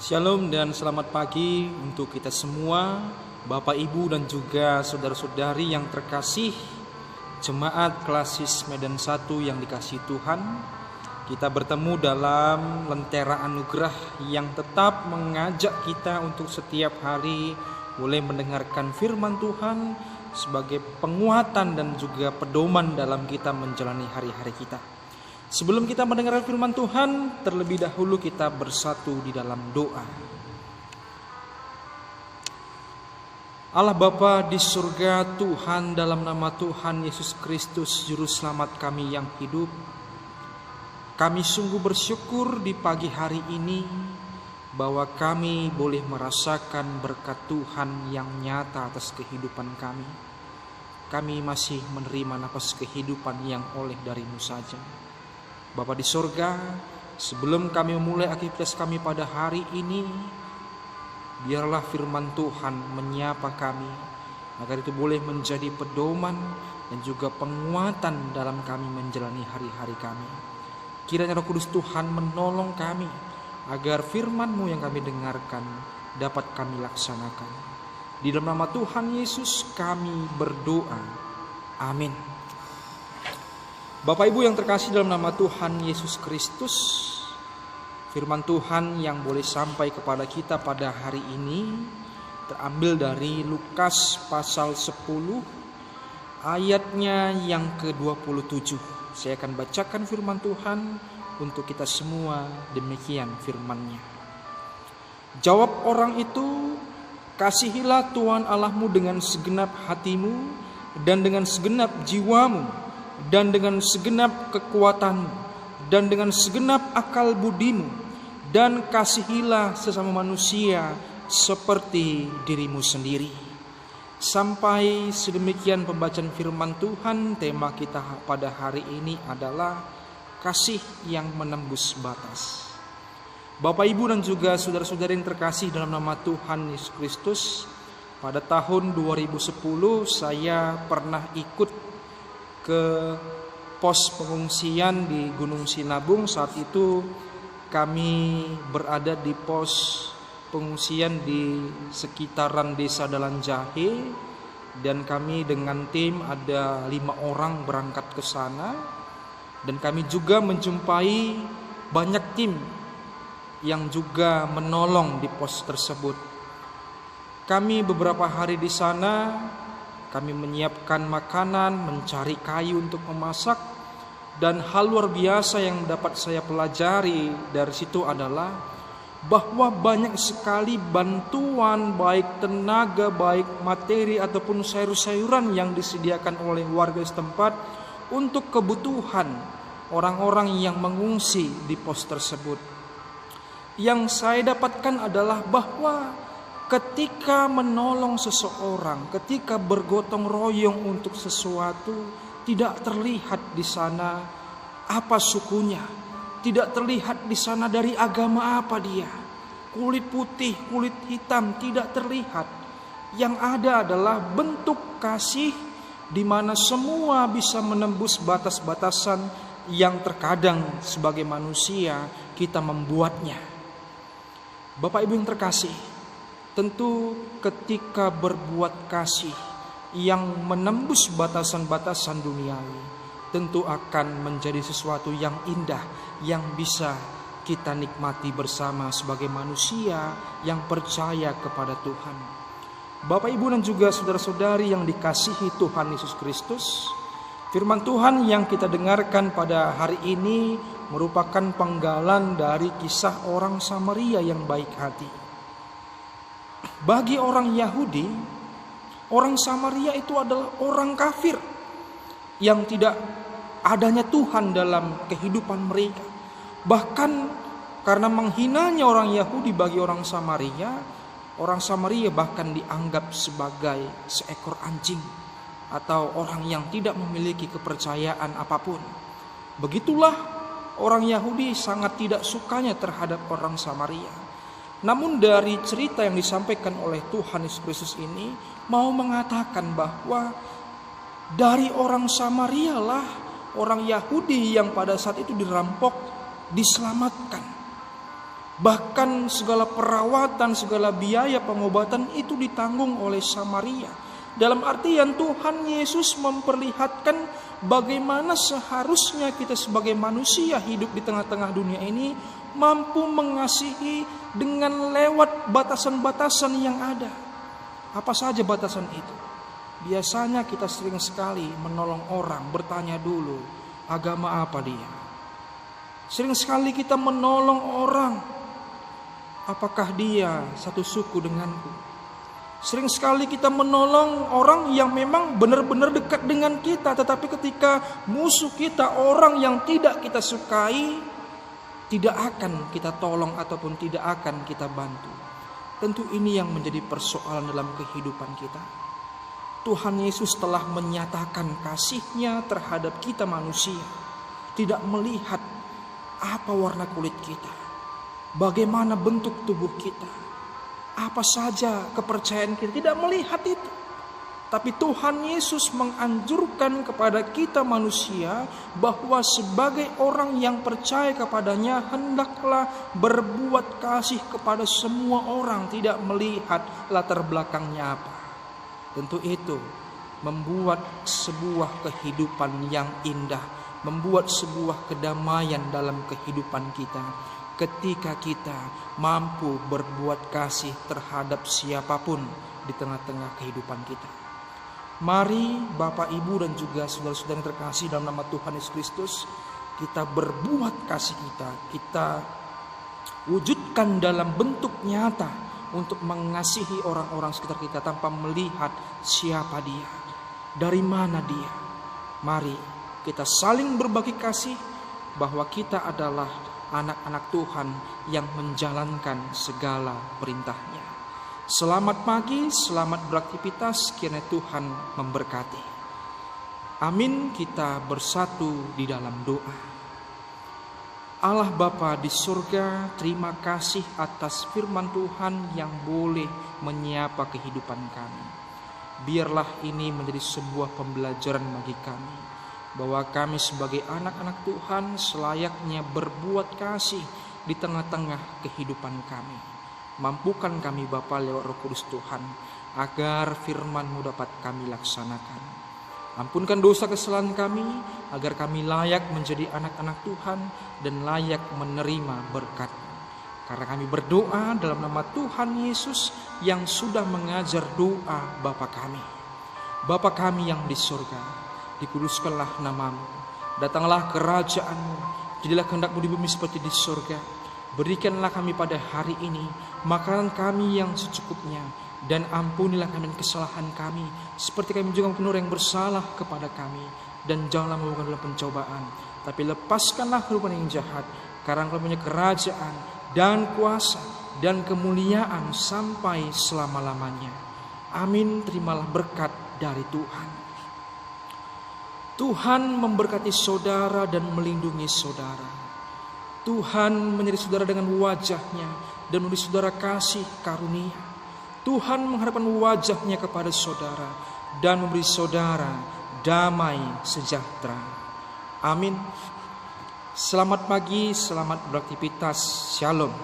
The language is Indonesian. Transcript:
Shalom dan selamat pagi untuk kita semua, Bapak Ibu dan juga saudara-saudari yang terkasih, Jemaat Klasis Medan 1 yang dikasihi Tuhan. Kita bertemu dalam lentera anugerah yang tetap mengajak kita untuk setiap hari boleh mendengarkan firman Tuhan sebagai penguatan dan juga pedoman dalam kita menjalani hari-hari kita. Sebelum kita mendengarkan firman Tuhan, terlebih dahulu kita bersatu di dalam doa. Allah Bapa di surga, Tuhan, dalam nama Tuhan Yesus Kristus Juru Selamat kami yang hidup, kami sungguh bersyukur di pagi hari ini bahwa kami boleh merasakan berkat Tuhan yang nyata atas kehidupan kami. Kami masih menerima nafas kehidupan yang oleh dari-Mu saja. Bapa di surga, sebelum kami memulai aktivitas kami pada hari ini, biarlah firman Tuhan menyapa kami, agar itu boleh menjadi pedoman dan juga penguatan dalam kami menjalani hari-hari kami. Kiranya Roh Kudus Tuhan menolong kami, agar firman-Mu yang kami dengarkan dapat kami laksanakan. Di dalam nama Tuhan Yesus kami berdoa. Amin. Bapak Ibu yang terkasih dalam nama Tuhan Yesus Kristus, firman Tuhan yang boleh sampai kepada kita pada hari ini terambil dari Lukas pasal 10 ayatnya yang ke-27. Saya akan bacakan firman Tuhan untuk kita semua, demikian firman-Nya. Jawab orang itu, "Kasihilah Tuhan Allahmu dengan segenap hatimu dan dengan segenap jiwamu dan dengan segenap kekuatanmu dan dengan segenap akal budimu, dan kasihilah sesama manusia seperti dirimu sendiri." Sampai sedemikian pembacaan firman Tuhan. Tema kita pada hari ini adalah kasih yang menembus batas. Bapak Ibu dan juga saudara-saudari yang terkasih dalam nama Tuhan Yesus Kristus, pada tahun 2010 saya pernah ikut ke pos pengungsian di Gunung Sinabung. Saat itu kami berada di pos pengungsian di sekitaran Desa Dalan Jahe, dan kami dengan tim ada 5 orang berangkat ke sana, dan kami juga menjumpai banyak tim yang juga menolong di pos tersebut. Kami beberapa hari di sana, kami menyiapkan makanan, mencari kayu untuk memasak, dan hal luar biasa yang dapat saya pelajari dari situ adalah bahwa banyak sekali bantuan, baik tenaga, baik materi ataupun sayur-sayuran yang disediakan oleh warga setempat untuk kebutuhan orang-orang yang mengungsi di pos tersebut. Yang saya dapatkan adalah bahwa ketika menolong seseorang, ketika bergotong royong untuk sesuatu, tidak terlihat di sana apa sukunya, tidak terlihat di sana dari agama apa dia, kulit putih, kulit hitam, tidak terlihat. Yang ada adalah bentuk kasih di mana semua bisa menembus batas-batasan yang terkadang sebagai manusia kita membuatnya. Bapak Ibu yang terkasih, tentu ketika berbuat kasih yang menembus batasan-batasan duniawi, tentu akan menjadi sesuatu yang indah yang bisa kita nikmati bersama sebagai manusia yang percaya kepada Tuhan. Bapak Ibu dan juga saudara-saudari yang dikasihi Tuhan Yesus Kristus, firman Tuhan yang kita dengarkan pada hari ini merupakan penggalan dari kisah orang Samaria yang baik hati. Bagi orang Yahudi, orang Samaria itu adalah orang kafir yang tidak adanya Tuhan dalam kehidupan mereka. Bahkan karena menghinanya orang Yahudi bagi orang Samaria bahkan dianggap sebagai seekor anjing atau orang yang tidak memiliki kepercayaan apapun. Begitulah orang Yahudi sangat tidak sukanya terhadap orang Samaria. Namun dari cerita yang disampaikan oleh Tuhan Yesus Kristus ini mau mengatakan bahwa dari orang Samaria lah orang Yahudi yang pada saat itu dirampok diselamatkan. Bahkan segala perawatan, segala biaya pengobatan itu ditanggung oleh Samaria. Dalam artian Tuhan Yesus memperlihatkan bagaimana seharusnya kita sebagai manusia hidup di tengah-tengah dunia ini mampu mengasihi dengan lewat batasan-batasan yang ada. Apa saja batasan itu? Biasanya kita sering sekali menolong orang, bertanya dulu agama apa dia. Sering sekali kita menolong orang, apakah dia satu suku denganku? Sering sekali kita menolong orang yang memang benar-benar dekat dengan kita, tetapi ketika musuh kita, orang yang tidak kita sukai, tidak akan kita tolong ataupun tidak akan kita bantu. Tentu ini yang menjadi persoalan dalam kehidupan kita. Tuhan Yesus telah menyatakan kasih-Nya terhadap kita manusia, tidak melihat apa warna kulit kita, bagaimana bentuk tubuh kita, apa saja kepercayaan kita, tidak melihat itu. Tapi Tuhan Yesus menganjurkan kepada kita manusia bahwa sebagai orang yang percaya kepadanya hendaklah berbuat kasih kepada semua orang, tidak melihat latar belakangnya apa. Tentu itu membuat sebuah kehidupan yang indah, membuat sebuah kedamaian dalam kehidupan kita ketika kita mampu berbuat kasih terhadap siapapun di tengah-tengah kehidupan kita. Mari Bapak, Ibu, dan juga saudara-saudara yang terkasih dalam nama Tuhan Yesus Kristus, kita berbuat kasih kita wujudkan dalam bentuk nyata untuk mengasihi orang-orang sekitar kita tanpa melihat siapa dia, dari mana dia. Mari kita saling berbagi kasih bahwa kita adalah anak-anak Tuhan yang menjalankan segala perintah-Nya. Selamat pagi, selamat beraktivitas, kiranya Tuhan memberkati. Amin. Kita bersatu di dalam doa. Allah Bapa di surga, terima kasih atas firman Tuhan yang boleh menyapa kehidupan kami. Biarlah ini menjadi sebuah pembelajaran bagi kami, bahwa kami sebagai anak-anak Tuhan selayaknya berbuat kasih di tengah-tengah kehidupan kami. Mampukan kami Bapa lewat Roh Kudus Tuhan, agar firman-Mu dapat kami laksanakan. Ampunkan dosa kesalahan kami, agar kami layak menjadi anak-anak Tuhan dan layak menerima berkat. Karena kami berdoa dalam nama Tuhan Yesus yang sudah mengajar doa Bapa kami. Bapa kami yang di surga, dikuduskanlah nama-Mu, datanglah kerajaan-Mu, jadilah kehendak-Mu di bumi seperti di surga. Berikanlah kami pada hari ini makanan kami yang secukupnya, dan ampunilah kami kesalahan kami, seperti kami juga mengampuni orang yang bersalah kepada kami. Dan janganlah membawa dalam pencobaan, tapi lepaskanlah dari yang jahat. Karena Engkau punya kerajaan dan kuasa dan kemuliaan sampai selama-lamanya. Amin. Terimalah berkat dari Tuhan. Tuhan memberkati saudara dan melindungi saudara. Tuhan menyertai saudara dengan wajah-Nya dan memberi saudara kasih karunia. Tuhan mengharapkan wajah-Nya kepada saudara dan memberi saudara damai sejahtera. Amin. Selamat pagi, selamat beraktivitas. Shalom.